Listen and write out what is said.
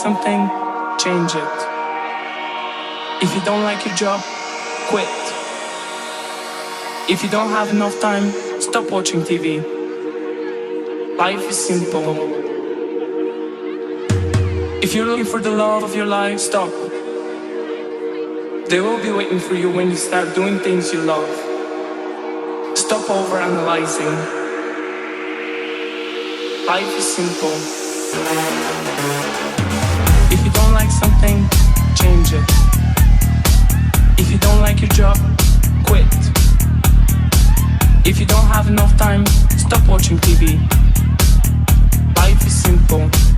something, change it. If you don't like your job, quit. If you don't have enough time, stop watching TV. Life is simple. If you're looking for the love of your life, stop. They will be waiting for you when you start doing things you love. Stop overanalyzing. Life is simple. If you don't like something, change it. If you don't like your job, quit. If you don't have enough time, stop watching TV. Life is simple.